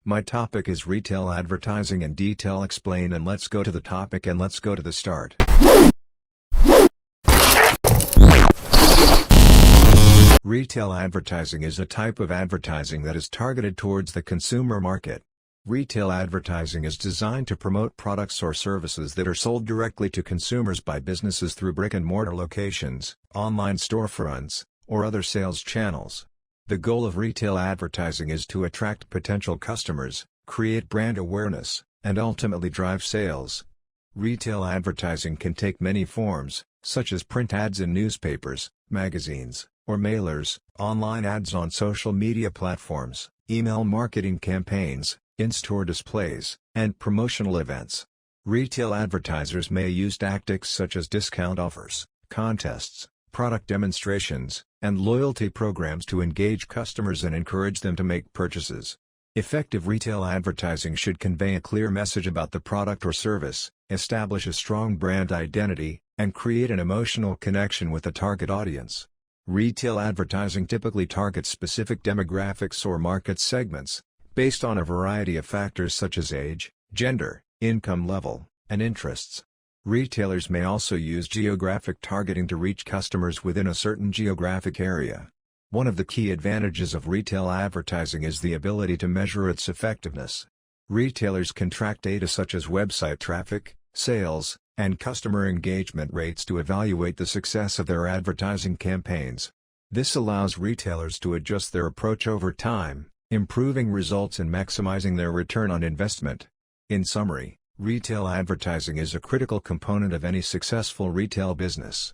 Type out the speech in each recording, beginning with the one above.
My topic is retail advertising in detail explain, and let's go to the topic and let's go to the start. Retail advertising is a type of advertising that is targeted towards the consumer market. Retail advertising is designed to promote products or services that are sold directly to consumers by businesses through brick-and-mortar locations, online storefronts, or other sales channels. The goal of retail advertising is to attract potential customers, create brand awareness, and ultimately drive sales. Retail advertising can take many forms, such as print ads in newspapers, magazines, or mailers, online ads on social media platforms, email marketing campaigns, in-store displays, and promotional events. Retail advertisers may use tactics such as discount offers, contests, product demonstrations, and loyalty programs to engage customers and encourage them to make purchases. Effective retail advertising should convey a clear message about the product or service, establish a strong brand identity, and create an emotional connection with the target audience. Retail advertising typically targets specific demographics or market segments, based on a variety of factors such as age, gender, income level, and interests. Retailers may also use geographic targeting to reach customers within a certain geographic area. One of the key advantages of retail advertising is the ability to measure its effectiveness. Retailers can track data such as website traffic, sales, and customer engagement rates to evaluate the success of their advertising campaigns. This allows retailers to adjust their approach over time, improving results and maximizing their return on investment. In summary, retail advertising is a critical component of any successful retail business.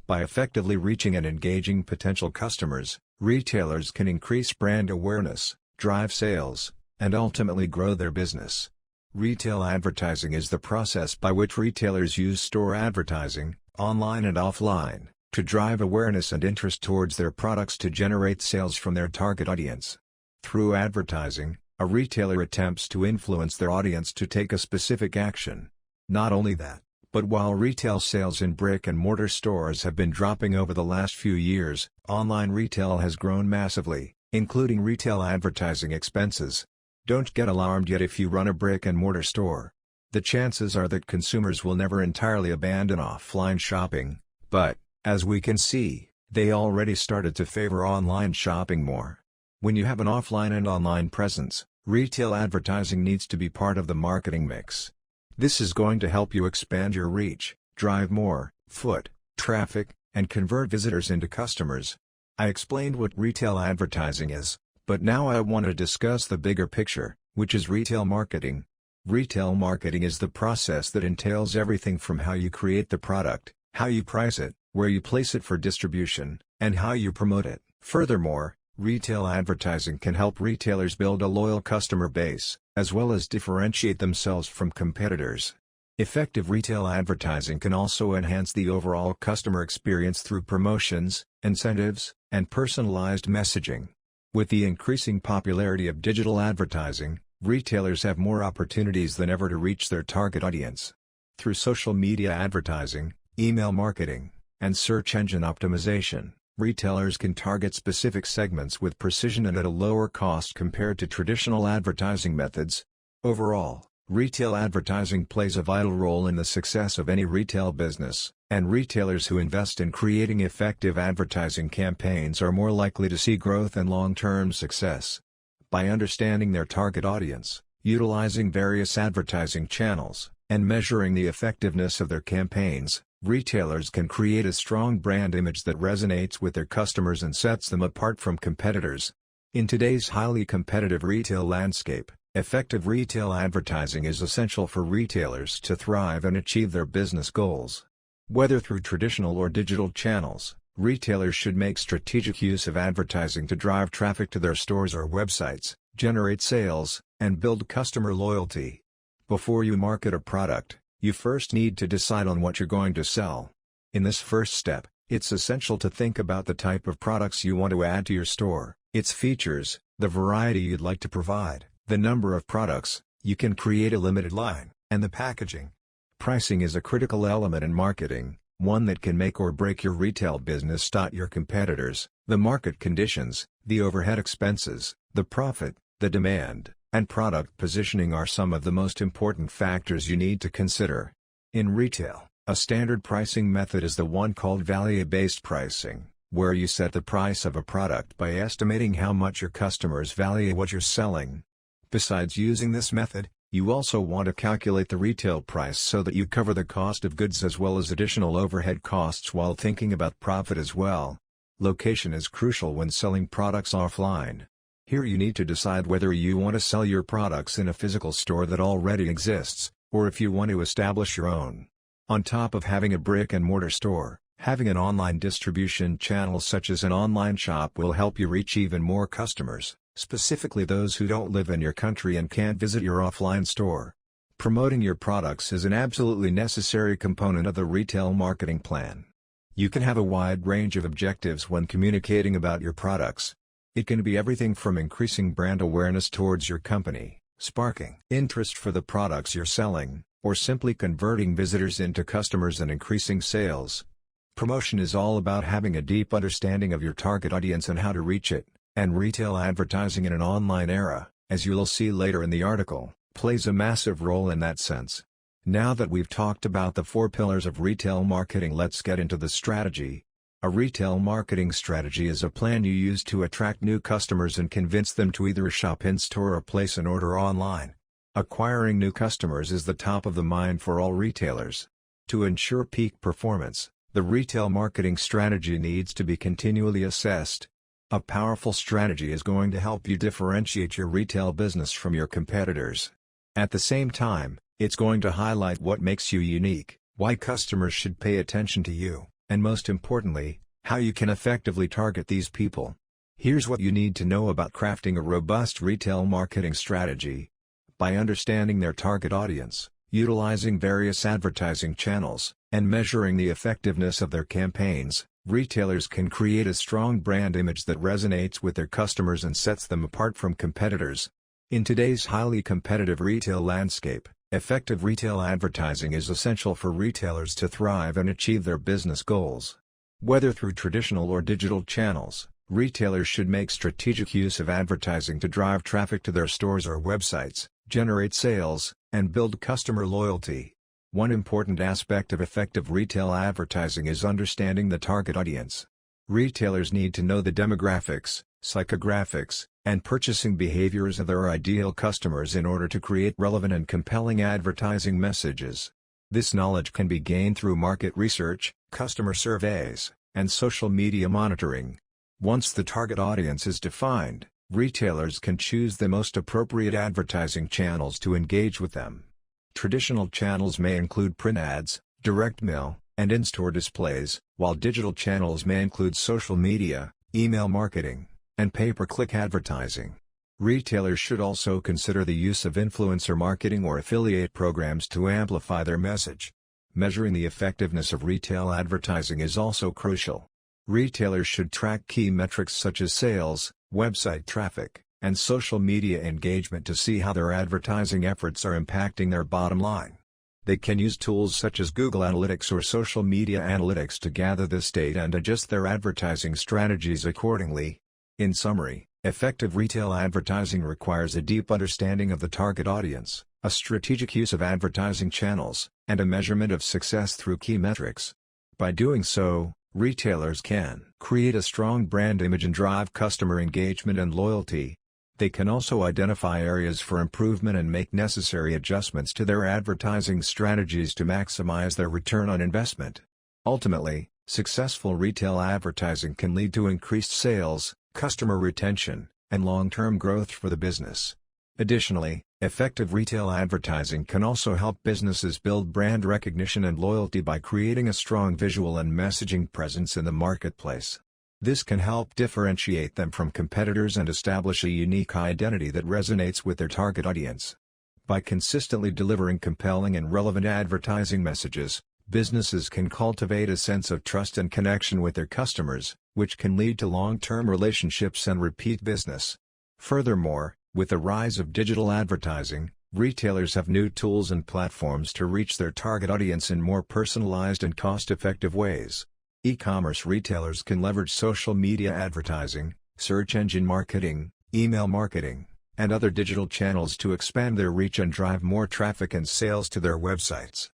By effectively reaching and engaging potential customers, retailers can increase brand awareness, drive sales, and ultimately grow their business. Retail advertising is the process by which retailers use store advertising, online and offline, to drive awareness and interest towards their products to generate sales from their target audience. Through advertising, a retailer attempts to influence their audience to take a specific action. Not only that, but while retail sales in brick-and-mortar stores have been dropping over the last few years, online retail has grown massively, including retail advertising expenses. Don't get alarmed yet if you run a brick-and-mortar store. The chances are that consumers will never entirely abandon offline shopping, but, as we can see, they already started to favor online shopping more. When you have an offline and online presence, retail advertising needs to be part of the marketing mix. This is going to help you expand your reach, drive more foot traffic, and convert visitors into customers. I explained what retail advertising is, but now I want to discuss the bigger picture, which is retail marketing. Retail marketing is the process that entails everything from how you create the product, how you price it, where you place it for distribution, and how you promote it. Furthermore, retail advertising can help retailers build a loyal customer base, as well as differentiate themselves from competitors. Effective retail advertising can also enhance the overall customer experience through promotions, incentives, and personalized messaging. With the increasing popularity of digital advertising, retailers have more opportunities than ever to reach their target audience. Through social media advertising, email marketing, and search engine optimization, retailers can target specific segments with precision and at a lower cost compared to traditional advertising methods. Overall, retail advertising plays a vital role in the success of any retail business, and retailers who invest in creating effective advertising campaigns are more likely to see growth and long-term success. By understanding their target audience, utilizing various advertising channels, and measuring the effectiveness of their campaigns, retailers can create a strong brand image that resonates with their customers and sets them apart from competitors. In today's highly competitive retail landscape, effective retail advertising is essential for retailers to thrive and achieve their business goals. Whether through traditional or digital channels, retailers should make strategic use of advertising to drive traffic to their stores or websites, generate sales, and build customer loyalty. Before you market a product, you first need to decide on what you're going to sell. In this first step, it's essential to think about the type of products you want to add to your store, its features, the variety you'd like to provide, the number of products you can create a limited line, and the packaging. Pricing is a critical element in marketing, one that can make or break your retail business. Your competitors, the market conditions, the overhead expenses, the profit, the demand, and product positioning are some of the most important factors you need to consider. In retail, a standard pricing method is the one called value-based pricing, where you set the price of a product by estimating how much your customers value what you're selling. Besides using this method, you also want to calculate the retail price so that you cover the cost of goods as well as additional overhead costs while thinking about profit as well. Location is crucial when selling products offline. Here you need to decide whether you want to sell your products in a physical store that already exists, or if you want to establish your own. On top of having a brick-and-mortar store, having an online distribution channel such as an online shop will help you reach even more customers, specifically those who don't live in your country and can't visit your offline store. Promoting your products is an absolutely necessary component of the retail marketing plan. You can have a wide range of objectives when communicating about your products. It can be everything from increasing brand awareness towards your company, sparking interest for the products you're selling, or simply converting visitors into customers and increasing sales. Promotion is all about having a deep understanding of your target audience and how to reach it, and retail advertising in an online era, as you'll see later in the article, plays a massive role in that sense. Now that we've talked about the 4 pillars of retail marketing, let's get into the strategy. A retail marketing strategy is a plan you use to attract new customers and convince them to either shop in-store or place an order online. Acquiring new customers is the top of the mind for all retailers. To ensure peak performance, the retail marketing strategy needs to be continually assessed. A powerful strategy is going to help you differentiate your retail business from your competitors. At the same time, it's going to highlight what makes you unique, why customers should pay attention to you, and most importantly, how you can effectively target these people. Here's what you need to know about crafting a robust retail marketing strategy. By understanding their target audience, utilizing various advertising channels, and measuring the effectiveness of their campaigns, retailers can create a strong brand image that resonates with their customers and sets them apart from competitors. In today's highly competitive retail landscape, effective retail advertising is essential for retailers to thrive and achieve their business goals. Whether through traditional or digital channels, retailers should make strategic use of advertising to drive traffic to their stores or websites, generate sales, and build customer loyalty. One important aspect of effective retail advertising is understanding the target audience. Retailers need to know the demographics, psychographics, and purchasing behaviors of their ideal customers in order to create relevant and compelling advertising messages. This knowledge can be gained through market research, customer surveys, and social media monitoring. Once the target audience is defined, retailers can choose the most appropriate advertising channels to engage with them. Traditional channels may include print ads, direct mail, and in-store displays, while digital channels may include social media, email marketing, and pay-per-click advertising. Retailers should also consider the use of influencer marketing or affiliate programs to amplify their message. Measuring the effectiveness of retail advertising is also crucial. Retailers should track key metrics such as sales, website traffic, and social media engagement to see how their advertising efforts are impacting their bottom line. They can use tools such as Google Analytics or social media analytics to gather this data and adjust their advertising strategies accordingly. In summary, effective retail advertising requires a deep understanding of the target audience, a strategic use of advertising channels, and a measurement of success through key metrics. By doing so, retailers can create a strong brand image and drive customer engagement and loyalty. They can also identify areas for improvement and make necessary adjustments to their advertising strategies to maximize their return on investment. Ultimately, successful retail advertising can lead to increased sales, customer retention, and long-term growth for the business. Additionally, effective retail advertising can also help businesses build brand recognition and loyalty by creating a strong visual and messaging presence in the marketplace. This can help differentiate them from competitors and establish a unique identity that resonates with their target audience. By consistently delivering compelling and relevant advertising messages, businesses can cultivate a sense of trust and connection with their customers, which can lead to long-term relationships and repeat business. Furthermore, with the rise of digital advertising, retailers have new tools and platforms to reach their target audience in more personalized and cost-effective ways. E-commerce retailers can leverage social media advertising, search engine marketing, email marketing, and other digital channels to expand their reach and drive more traffic and sales to their websites.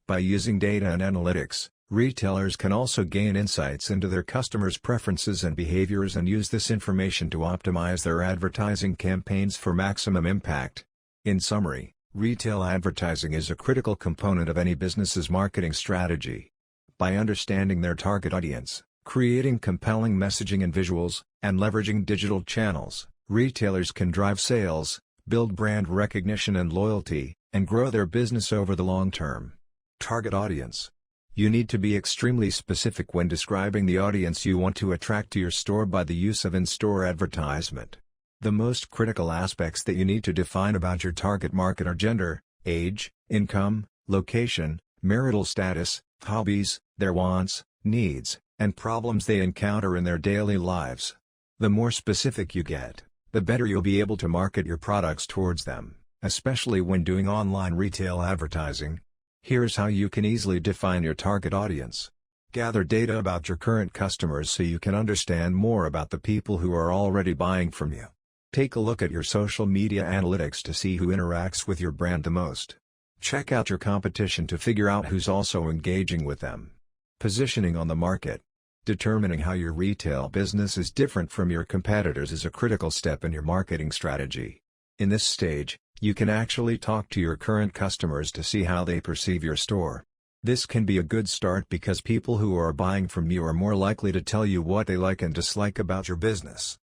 By using data and analytics, retailers can also gain insights into their customers' preferences and behaviors and use this information to optimize their advertising campaigns for maximum impact. In summary, retail advertising is a critical component of any business's marketing strategy. By understanding their target audience, creating compelling messaging and visuals, and leveraging digital channels, retailers can drive sales, build brand recognition and loyalty, and grow their business over the long term. Target audience. You need to be extremely specific when describing the audience you want to attract to your store by the use of in-store advertisement. The most critical aspects that you need to define about your target market are gender, age, income, location, marital status, hobbies, their wants, needs, and problems they encounter in their daily lives. The more specific you get, the better you'll be able to market your products towards them, especially when doing online retail advertising. Here's how you can easily define your target audience. Gather data about your current customers so you can understand more about the people who are already buying from you. Take a look at your social media analytics to see who interacts with your brand the most. Check out your competition to figure out who's also engaging with them. Positioning on the market. Determining how your retail business is different from your competitors is a critical step in your marketing strategy. In this stage, you can actually talk to your current customers to see how they perceive your store. This can be a good start because people who are buying from you are more likely to tell you what they like and dislike about your business.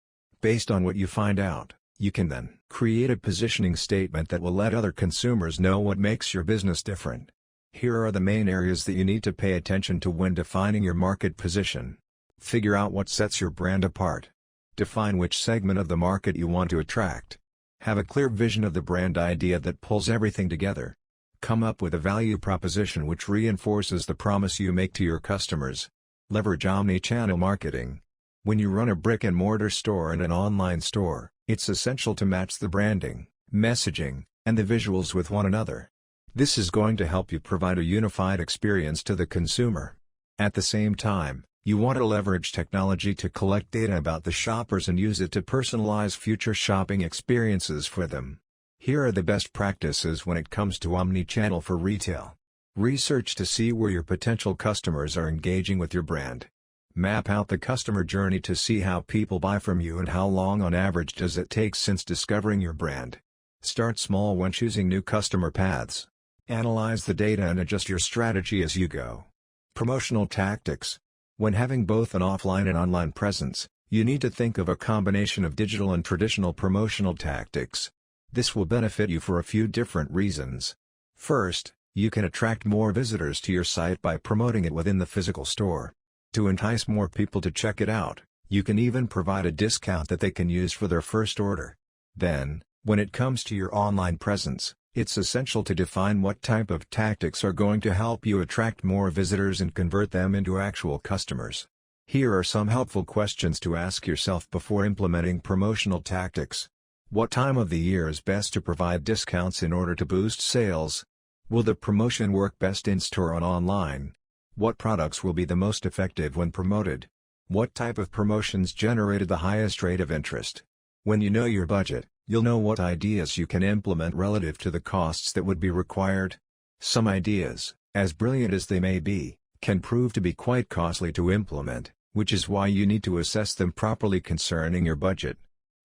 Based on what you find out, you can then create a positioning statement that will let other consumers know what makes your business different. Here are the main areas that you need to pay attention to when defining your market position. Figure out what sets your brand apart. Define which segment of the market you want to attract. Have a clear vision of the brand idea that pulls everything together. Come up with a value proposition which reinforces the promise you make to your customers. Leverage omni-channel marketing. When you run a brick-and-mortar store and an online store, it's essential to match the branding, messaging, and the visuals with one another. This is going to help you provide a unified experience to the consumer. At the same time, you want to leverage technology to collect data about the shoppers and use it to personalize future shopping experiences for them. Here are the best practices when it comes to omni-channel for retail. Research to see where your potential customers are engaging with your brand. Map out the customer journey to see how people buy from you and how long on average does it take since discovering your brand. Start small when choosing new customer paths. Analyze the data and adjust your strategy as you go. Promotional tactics. When having both an offline and online presence, you need to think of a combination of digital and traditional promotional tactics. This will benefit you for a few different reasons. First, you can attract more visitors to your site by promoting it within the physical store. To entice more people to check it out, you can even provide a discount that they can use for their first order. Then, when it comes to your online presence, it's essential to define what type of tactics are going to help you attract more visitors and convert them into actual customers. Here are some helpful questions to ask yourself before implementing promotional tactics. What time of the year is best to provide discounts in order to boost sales? Will the promotion work best in-store or online? What products will be the most effective when promoted? What type of promotions generated the highest rate of interest? When you know your budget, you'll know what ideas you can implement relative to the costs that would be required. Some ideas, as brilliant as they may be, can prove to be quite costly to implement, which is why you need to assess them properly concerning your budget.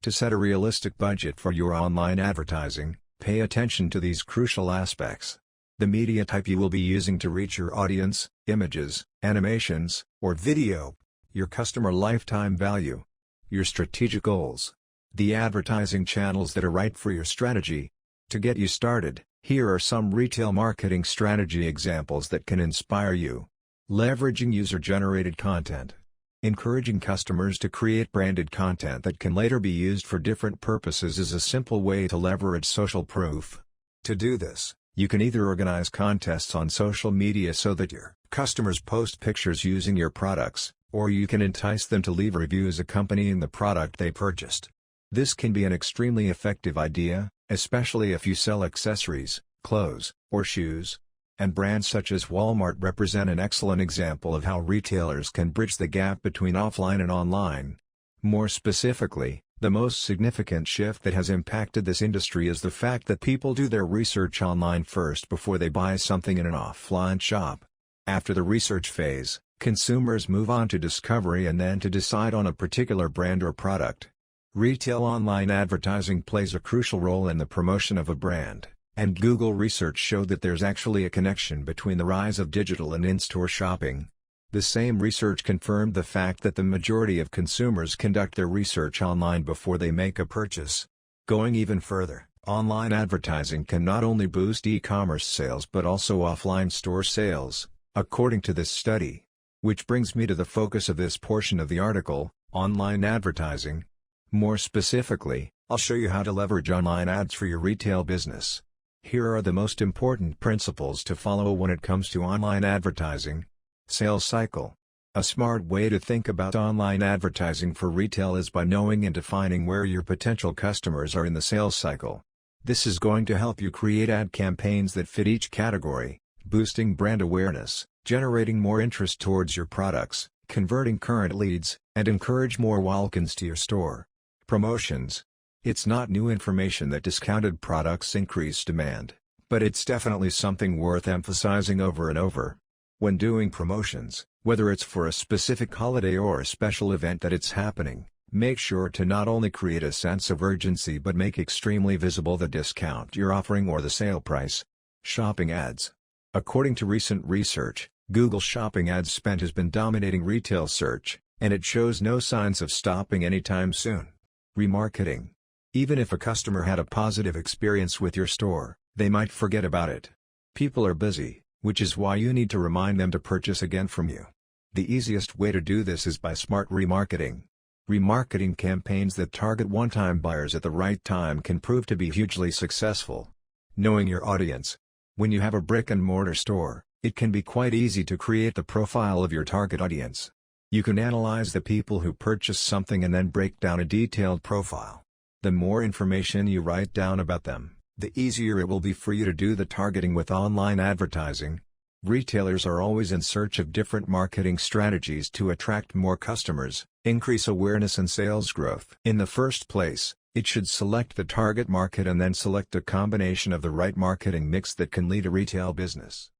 To set a realistic budget for your online advertising, pay attention to these crucial aspects. The media type you will be using to reach your audience, images, animations, or video, your customer lifetime value, your strategic goals, the advertising channels that are right for your strategy. To get you started, here are some retail marketing strategy examples that can inspire you. Leveraging user-generated content. Encouraging customers to create branded content that can later be used for different purposes is a simple way to leverage social proof. To do this, you can either organize contests on social media so that your customers post pictures using your products, or you can entice them to leave reviews accompanying the product they purchased. This can be an extremely effective idea, especially if you sell accessories, clothes, or shoes. And brands such as Walmart represent an excellent example of how retailers can bridge the gap between offline and online. More specifically, The most significant shift that has impacted this industry is the fact that people do their research online first before they buy something in an offline shop. After the research phase, consumers move on to discovery and then to decide on a particular brand or product. Retail online advertising plays a crucial role in the promotion of a brand, and Google research showed that there's actually a connection between the rise of digital and in-store shopping. The same research confirmed the fact that the majority of consumers conduct their research online before they make a purchase. Going even further, online advertising can not only boost e-commerce sales but also offline store sales, according to this study. Which brings me to the focus of this portion of the article, online advertising. More specifically, I'll show you how to leverage online ads for your retail business. Here are the most important principles to follow when it comes to online advertising. Sales cycle. A smart way to think about online advertising for retail is by knowing and defining where your potential customers are in the sales cycle. This is going to help you create ad campaigns that fit each category, boosting brand awareness, generating more interest towards your products, converting current leads, and encourage more walk-ins to your store. Promotions. It's not new information that discounted products increase demand, but it's definitely something worth emphasizing over and over. When doing promotions, whether it's for a specific holiday or a special event that it's happening, make sure to not only create a sense of urgency but make extremely visible the discount you're offering or the sale price. Shopping ads. According to recent research, Google Shopping ad spend has been dominating retail search, and it shows no signs of stopping anytime soon. Remarketing. Even if a customer had a positive experience with your store, they might forget about it. People are busy, which is why you need to remind them to purchase again from you. The easiest way to do this is by smart remarketing. Remarketing campaigns that target one-time buyers at the right time can prove to be hugely successful. Knowing your audience. When you have a brick-and-mortar store, it can be quite easy to create the profile of your target audience. You can analyze the people who purchase something and then break down a detailed profile. The more information you write down about them, the easier it will be for you to do the targeting with online advertising. Retailers are always in search of different marketing strategies to attract more customers, increase awareness and sales growth. In the first place, it should select the target market and then select a combination of the right marketing mix that can lead a retail business.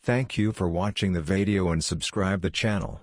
Thank you for watching the video and subscribe the channel.